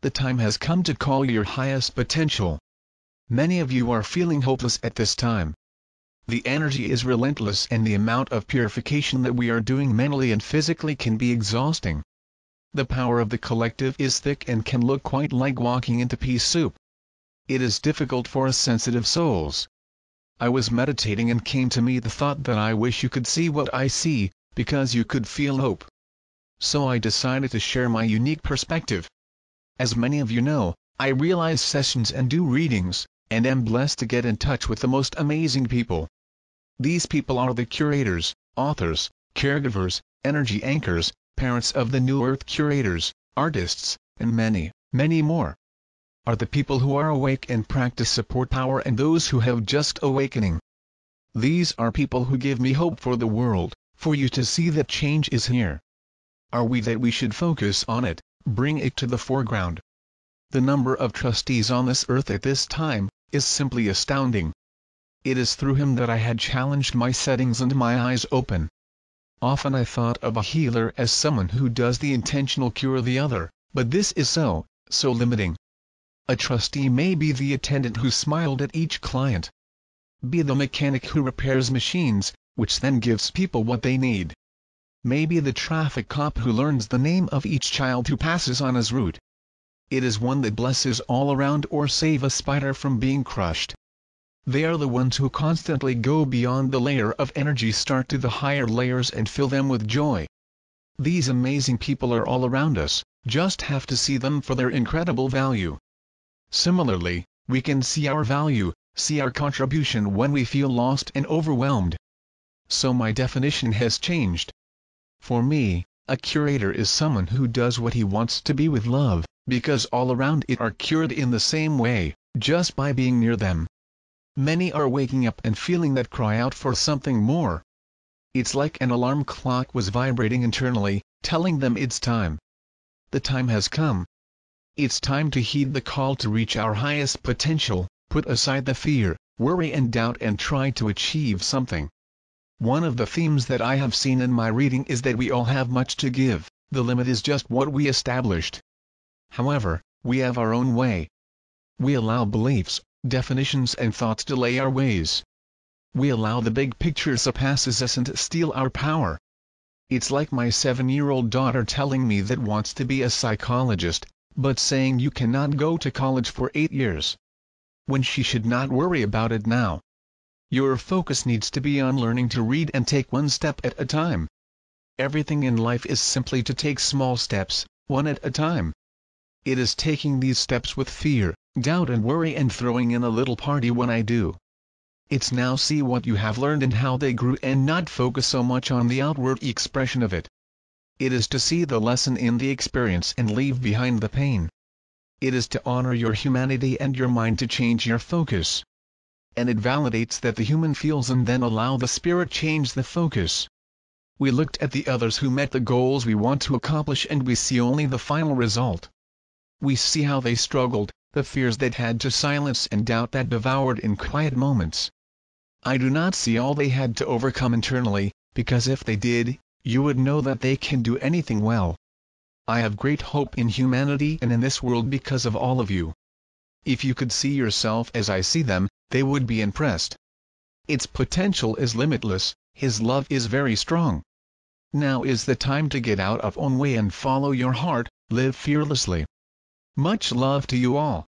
The time has come to call your highest potential. Many of you are feeling hopeless at this time. The energy is relentless and the amount of purification that we are doing mentally and physically can be exhausting. The power of the collective is thick and can look quite like walking into pea soup. It is difficult for us sensitive souls. I was meditating and came to me the thought that I wish you could see what I see, because you could feel hope. So I decided to share my unique perspective. As many of you know, I realize sessions and do readings, and am blessed to get in touch with the most amazing people. These people are the curators, authors, caregivers, energy anchors, parents of the New Earth curators, artists, and many, many more. Are the people who are awake and practice support power and those who have just awakening. These are people who give me hope for the world, for you to see that change is here. Are we that we should focus on it, bring it to the foreground? The number of trustees on this earth at this time is simply astounding. It is through him that I had challenged my settings and my eyes open. Often I thought of a healer as someone who does the intentional cure of the other, but this is so limiting. A trustee may be the attendant who smiled at each client. Be the mechanic who repairs machines, which then gives people what they need. Maybe the traffic cop who learns the name of each child who passes on his route. It is one that blesses all around or save a spider from being crushed. They are the ones who constantly go beyond the layer of energy, start to the higher layers and fill them with joy. These amazing people are all around us, just have to see them for their incredible value. Similarly, we can see our value, see our contribution when we feel lost and overwhelmed. So my definition has changed. For me, a curator is someone who does what he wants to be with love, because all around it are cured in the same way, just by being near them. Many are waking up and feeling that cry out for something more. It's like an alarm clock was vibrating internally, telling them it's time. The time has come. It's time to heed the call to reach our highest potential, put aside the fear, worry and doubt and try to achieve something. One of the themes that I have seen in my reading is that we all have much to give, the limit is just what we established. However, we have our own way. We allow beliefs, definitions and thoughts delay our ways. We allow the big picture surpasses us and steal our power. It's like my 7-year-old daughter telling me that wants to be a psychologist, but saying you cannot go to college for 8 years. When she should not worry about it now. Your focus needs to be on learning to read and take one step at a time. Everything in life is simply to take small steps, one at a time. It is taking these steps with fear, doubt and worry and throwing in a little party when I do. It's now see what you have learned and how they grew and not focus so much on the outward expression of it. It is to see the lesson in the experience and leave behind the pain. It is to honor your humanity and your mind to change your focus. And it validates that the human feels and then allow the spirit change the focus. We looked at the others who met the goals we want to accomplish and we see only the final result. We see how they struggled, the fears that had to silence and doubt that devoured in quiet moments. I do not see all they had to overcome internally, because if they did, you would know that they can do anything well. I have great hope in humanity and in this world because of all of you. If you could see yourself as I see them, they would be impressed. Its potential is limitless, His love is very strong. Now is the time to get out of own way and follow your heart, live fearlessly. Much love to you all.